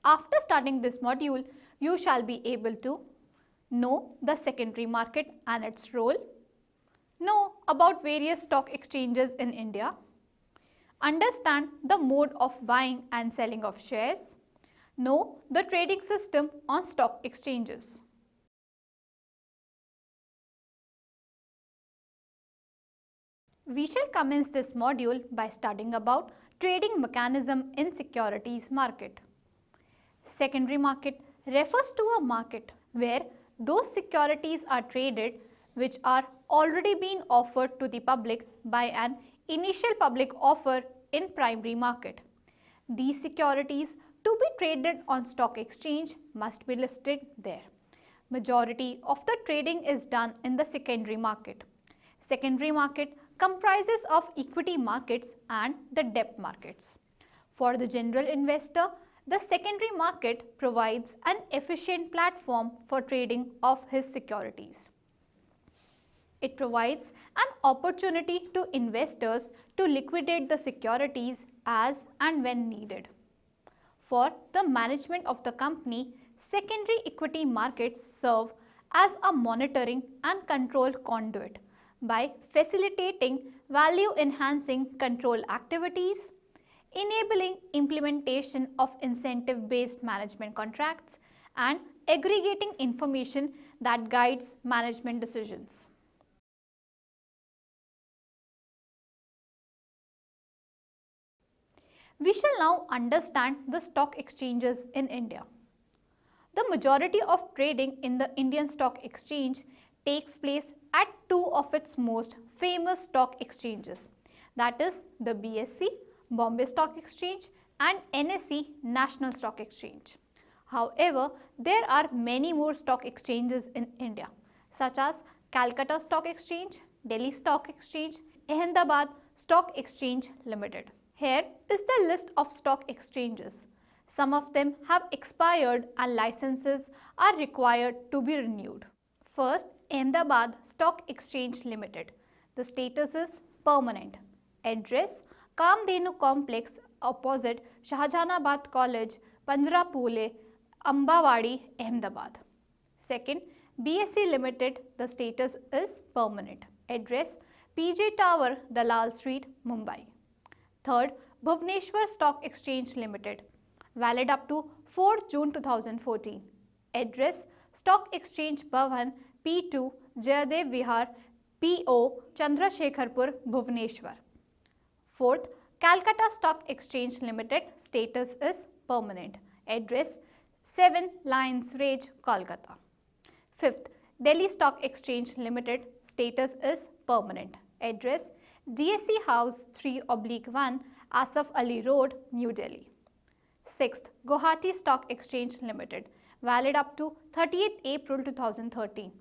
After starting this module, you shall be able to know the secondary market and its role, know about various stock exchanges in India, understand the mode of buying and selling of shares, know the trading system on stock exchanges. We shall commence this module by studying about trading mechanism in securities market. Secondary market refers to a market where those securities are traded which are already being offered to the public by an initial public offer in primary market. These securities to be traded on stock exchange must be listed there. Majority of the trading is done in the secondary market. Secondary market comprises of equity markets and the debt markets. For the general investor, the secondary market provides an efficient platform for trading of his securities. It provides an opportunity to investors to liquidate the securities as and when needed. For the management of the company, secondary equity markets serve as a monitoring and control conduit by facilitating value-enhancing control activities, enabling implementation of incentive-based management contracts, and aggregating information that guides management decisions. We shall now understand the stock exchanges in India. The majority of trading in the Indian Stock Exchange takes place at two of its most famous stock exchanges, that is the BSE, Bombay Stock Exchange, and NSE, National Stock Exchange. However, there are many more stock exchanges in India, such as Calcutta Stock Exchange, Delhi Stock Exchange, Ahmedabad Stock Exchange Limited. Here is the list of stock exchanges. Some of them have expired and licenses are required to be renewed. First, Ahmedabad Stock Exchange Limited. The status is permanent. Address, Kamdenu Complex opposite Shahjahanabad College, Panjrapule, Ambawadi, Ahmedabad. Second, BSE Limited. The status is permanent. Address, PJ Tower, Dalal Street, Mumbai. Third, Bhubaneswar Stock Exchange Limited. Valid up to 4 June 2014. Address, Stock Exchange Bhavan, P2, Jayadev Vihar, PO, Chandrasekharpur, Bhubaneswar. Fourth, Calcutta Stock Exchange Limited. Status is permanent. Address, 7 Lions Range, Kolkata. Fifth, Delhi Stock Exchange Limited. Status is permanent. Address, DSC House 3/1, Asaf Ali Road, New Delhi. Sixth, Guwahati Stock Exchange Limited. Valid up to 30th April 2013.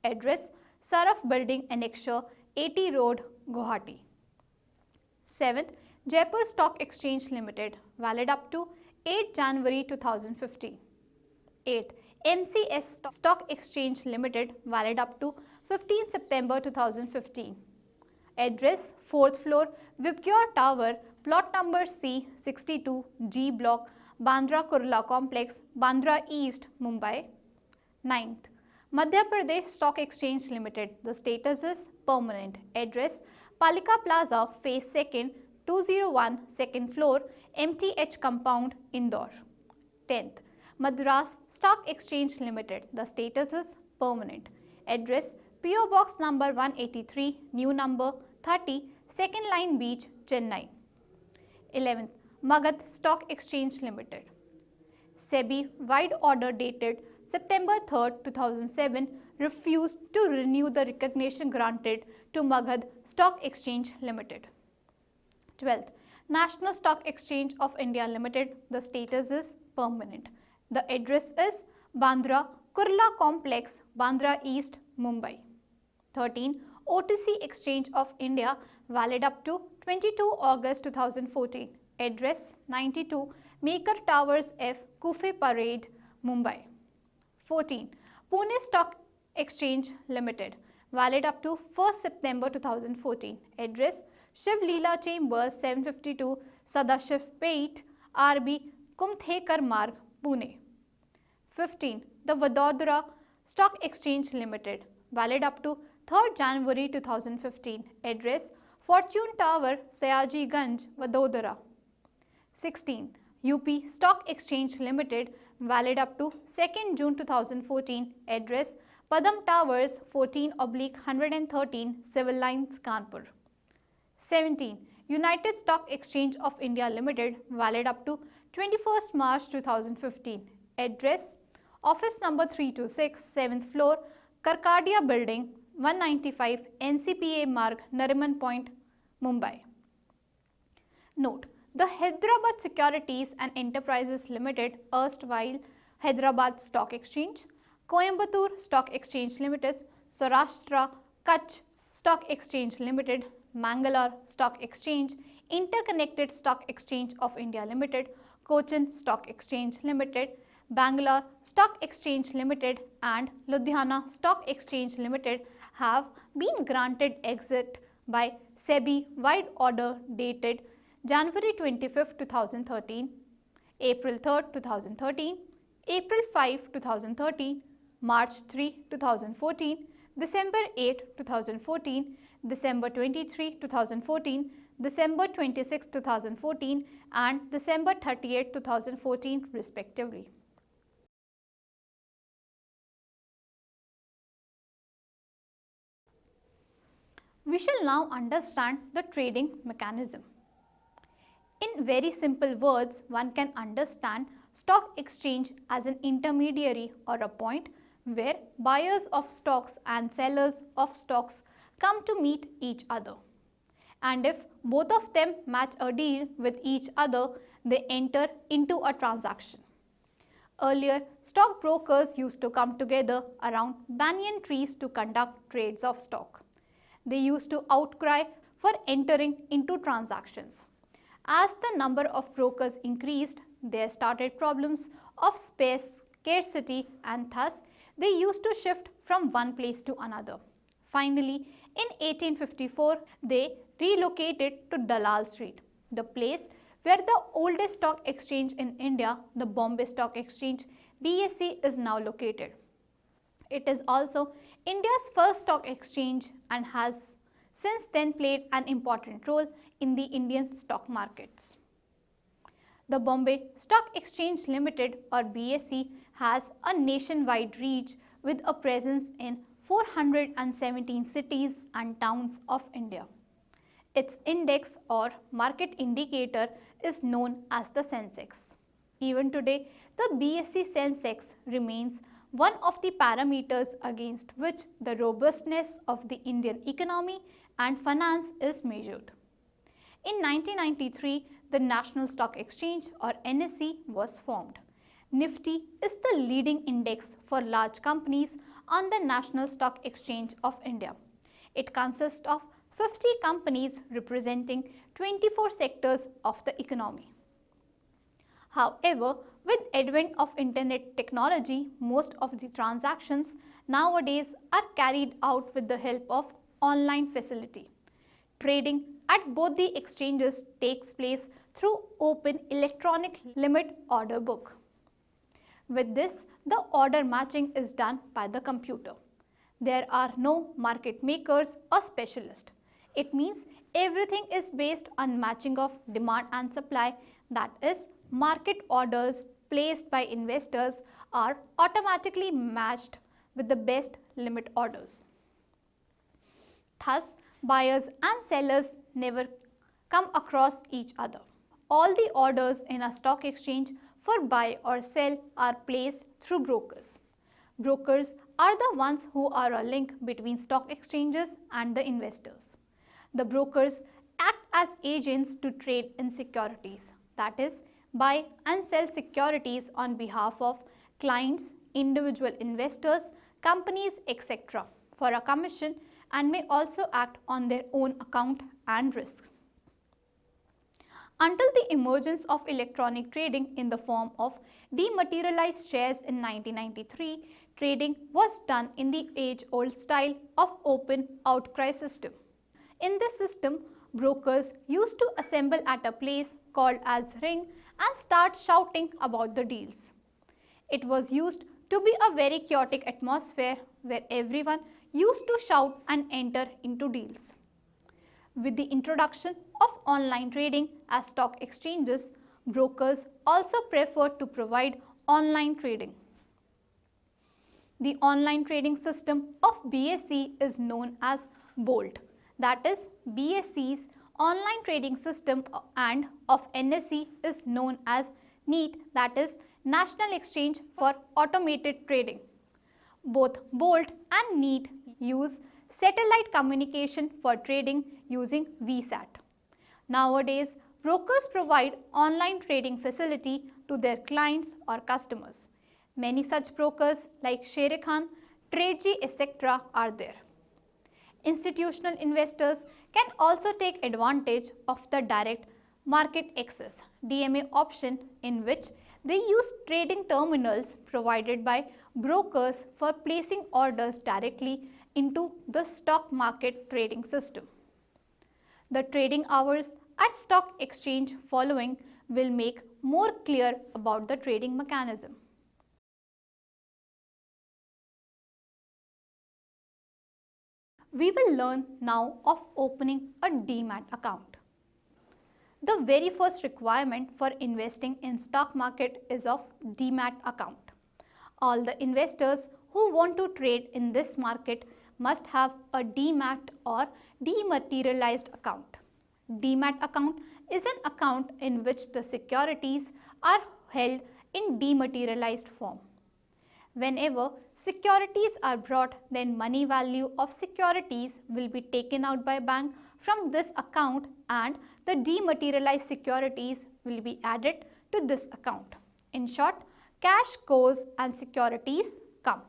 Address, Saraf Building Annexure, 80 Road, Guwahati. Seventh, Jaipur Stock Exchange Limited. Valid up to 8 January 2015. Eighth, MCS Stock Exchange Limited. Valid up to 15 September 2015. Address, 4th floor, Vibgyor Tower, plot number C62, G block, Bandra Kurla Complex, Bandra East, Mumbai. 9th, Madhya Pradesh Stock Exchange Limited. The status is permanent. Address, Palika Plaza, phase 2nd, 201, 2nd floor, MTH Compound, Indore. 10th, Madras Stock Exchange Limited. The status is permanent. Address, PO Box number 183, new number 30, 2nd Line Beach, Chennai. 11th, Magad Stock Exchange Limited. SEBI wide order dated September 3, 2007 refused to renew the recognition granted to Magad Stock Exchange Limited. 12th, National Stock Exchange of India Limited. The status is permanent. The address is Bandra Kurla Complex, Bandra East, Mumbai. 13. OTC Exchange of India, valid up to 22 August 2014. Address 92 Maker Towers F, Kufe Parade, Mumbai. 14. Pune Stock Exchange Limited, valid up to 1st September 2014. Address Shiv Leela Chambers 752 Sadashiv Pate, RB Kumthekar Marg, Pune. 15. The Vadodara Stock Exchange Limited, valid up to 3rd January 2015. Address Fortune Tower, Sayaji Ganj, Vadodara. 16. UP Stock Exchange Limited, valid up to 2nd June 2014. Address Padam Towers, 14/113, Civil Lines, Kanpur. 17. United Stock Exchange of India Limited, valid up to 21st March 2015. Address Office number 326, 7th floor, Karkadia Building, 195 NCPA Marg, Nariman Point, Mumbai. Note: the Hyderabad Securities and Enterprises Limited, erstwhile Hyderabad Stock Exchange, Coimbatore Stock Exchange Limited, Saurashtra Kutch Stock Exchange Limited, Mangalore Stock Exchange, Interconnected Stock Exchange of India Limited, Cochin Stock Exchange Limited, Bangalore Stock Exchange Limited and Ludhiana Stock Exchange Limited have been granted exit by SEBI wide order dated January 25, 2013, April 3, 2013, April 5, 2013, March 3, 2014, December 8, 2014, December 23, 2014, December 26, 2014 and December 38, 2014 respectively. We shall now understand the trading mechanism. In very simple words, one can understand stock exchange as an intermediary or a point where buyers of stocks and sellers of stocks come to meet each other. And if both of them match a deal with each other, they enter into a transaction. Earlier, stockbrokers used to come together around banyan trees to conduct trades of stock. They used to outcry for entering into transactions. As the number of brokers increased, there started problems of space scarcity and thus they used to shift from one place to another. Finally, in 1854, they relocated to Dalal Street, the place where the oldest stock exchange in India, the Bombay Stock Exchange BSE, is now located. It is also India's first stock exchange and has since then played an important role in the Indian stock markets. The Bombay Stock Exchange Limited or BSE has a nationwide reach with a presence in 417 cities and towns of India. Its index or market indicator is known as the Sensex. Even today, the BSE Sensex remains one of the parameters against which the robustness of the Indian economy and finance is measured. In 1993, the National Stock Exchange or NSE was formed. Nifty is the leading index for large companies on the National Stock Exchange of India. It consists of 50 companies representing 24 sectors of the economy. However, with advent of internet technology, most of the transactions nowadays are carried out with the help of online facility. Trading at both the exchanges takes place through open electronic limit order book. With this, the order matching is done by the computer. There are no market makers or specialists. It means everything is based on matching of demand and supply, that is, market orders placed by investors are automatically matched with the best limit orders. Thus, buyers and sellers never come across each other. All the orders in a stock exchange for buy or sell are placed through brokers. Brokers are the ones who are a link between stock exchanges and the investors. The brokers act as agents to trade in securities, that is, buy and sell securities on behalf of clients, individual investors, companies, etc. for a commission and may also act on their own account and risk. Until the emergence of electronic trading in the form of dematerialized shares in 1993, trading was done in the age-old style of open outcry system. In this system, brokers used to assemble at a place called as ring and start shouting about the deals. It was used to be a very chaotic atmosphere where everyone used to shout and enter into deals. With the introduction of online trading as stock exchanges, brokers also prefer to provide online trading. The online trading system of BSE is known as BOLT, that is BSE's online trading system, and of NSE is known as NEAT, that is National Exchange for Automated Trading. Both BOLT and NEAT use satellite communication for trading using VSAT. Nowadays, brokers provide online trading facility to their clients or customers. Many such brokers like Sharekhan, TradeG, etc. are there. Institutional investors can also take advantage of the direct market access DMA option, in which they use trading terminals provided by brokers for placing orders directly into the stock market trading system. The trading hours at stock exchange following will make more clear about the trading mechanism. We will learn now of opening a demat account. The very first requirement for investing in stock market is of demat account. All the investors who want to trade in this market must have a demat or dematerialized account. Demat account is an account in which the securities are held in dematerialized form. Whenever securities are brought, then money value of securities will be taken out by bank from this account and the dematerialized securities will be added to this account. In short, cash goes and securities come.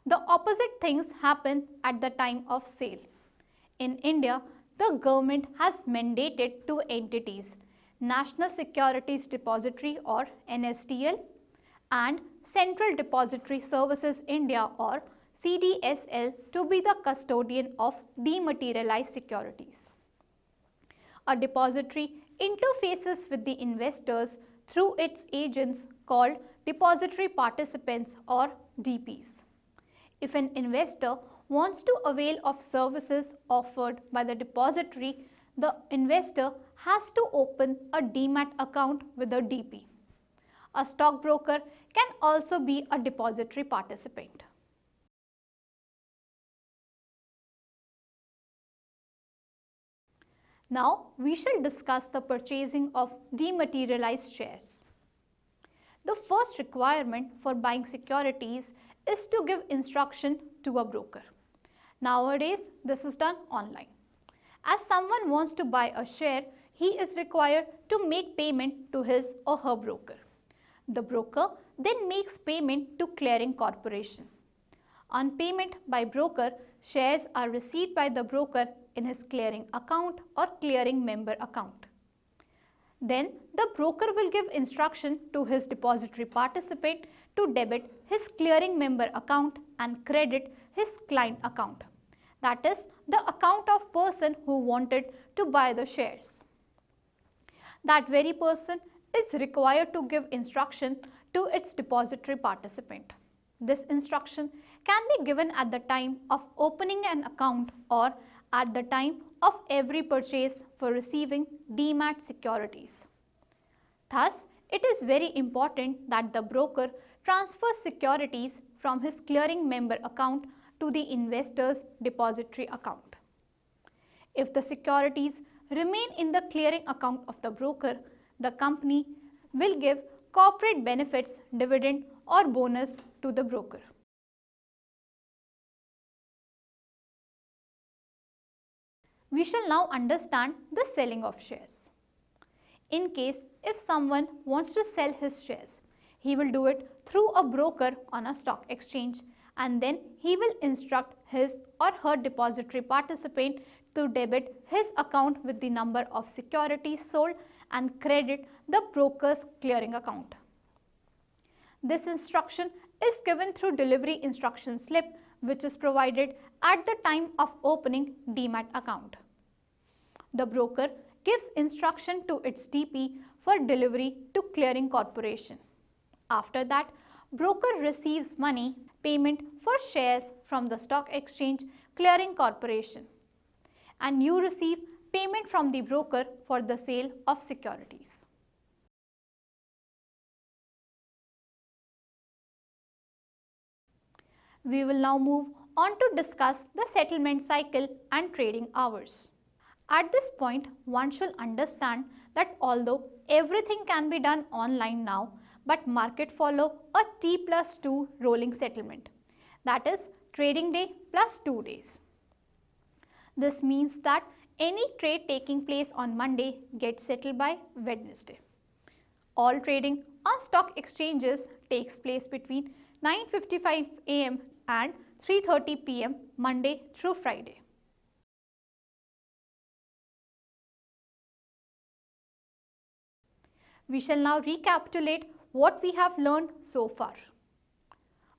The opposite things happen at the time of sale. In India, the government has mandated two entities, National Securities Depository or NSDL and Central Depository Services India or CDSL to be the custodian of dematerialized securities. A depository interfaces with the investors through its agents called depository participants or DPs. If an investor wants to avail of services offered by the depository, the investor has to open a demat account with a DP. A stockbroker can also be a depository participant. Now, we shall discuss the purchasing of dematerialized shares. The first requirement for buying securities is to give instruction to a broker. Nowadays, this is done online. As someone wants to buy a share, he is required to make payment to his or her broker. The broker then makes payment to clearing corporation. On payment by broker, shares are received by the broker in his clearing account or clearing member account. Then the broker will give instruction to his depository participant to debit his clearing member account and credit his client account. That is the account of person who wanted to buy the shares. That very person is required to give instruction to its depository participant. This instruction can be given at the time of opening an account or at the time of every purchase for receiving demat securities. Thus, it is very important that the broker transfers securities from his clearing member account to the investor's depository account. If the securities remain in the clearing account of the broker, the company will give corporate benefits, dividend or bonus to the broker. We shall now understand the selling of shares. In case if someone wants to sell his shares, he will do it through a broker on a stock exchange, and then he will instruct his or her depository participant to debit his account with the number of securities sold and credit the broker's clearing account. This instruction is given through delivery instruction slip, which is provided at the time of opening demat account. The broker gives instruction to its DP for delivery to clearing corporation. After that, Broker receives money payment for shares from the stock exchange clearing corporation, and you receive payment from the broker for the sale of securities. We will now move on to discuss the settlement cycle and trading hours. At this point, one should understand that although everything can be done online now, but market follow a T+2 rolling settlement, that is trading day plus 2 days. This means that any trade taking place on Monday gets settled by Wednesday. All trading on stock exchanges takes place between 9:55 am and 3:30 pm Monday through Friday. We shall now recapitulate what we have learned so far.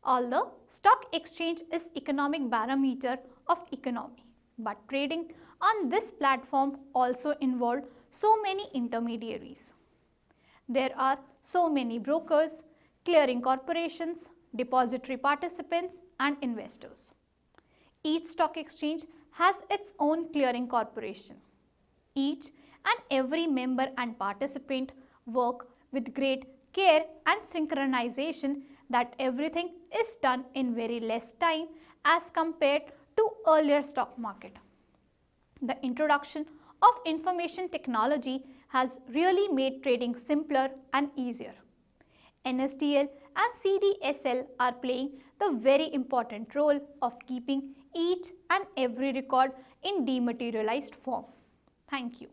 Although stock exchange is economic barometer of economy, but trading on this platform also involved so many intermediaries. There are so many brokers, clearing corporations, depository participants and investors. Each stock exchange has its own clearing corporation. Each and every member and participant work with great care and synchronization that everything is done in very less time as compared to earlier stock market. The introduction of information technology has really made trading simpler and easier. NSDL and CDSL are playing the very important role of keeping each and every record in dematerialized form. Thank you.